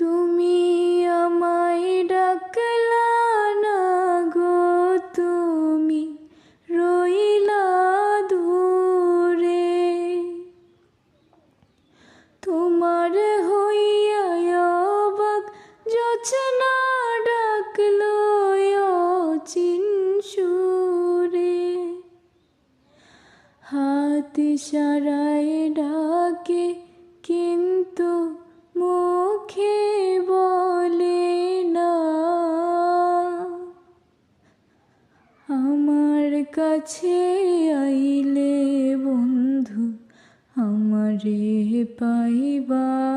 তুমি আমায় ডাকলা না গো, তুমি রইলা দূরে। তোমার হইয়া অবাক জোছনা ডাকলো অচিন সুরে। হাত ইশারায় ডাকে কিন্তু মুখে বলে না। আমার কাছে আইলে বন্ধু আমারে পাইবা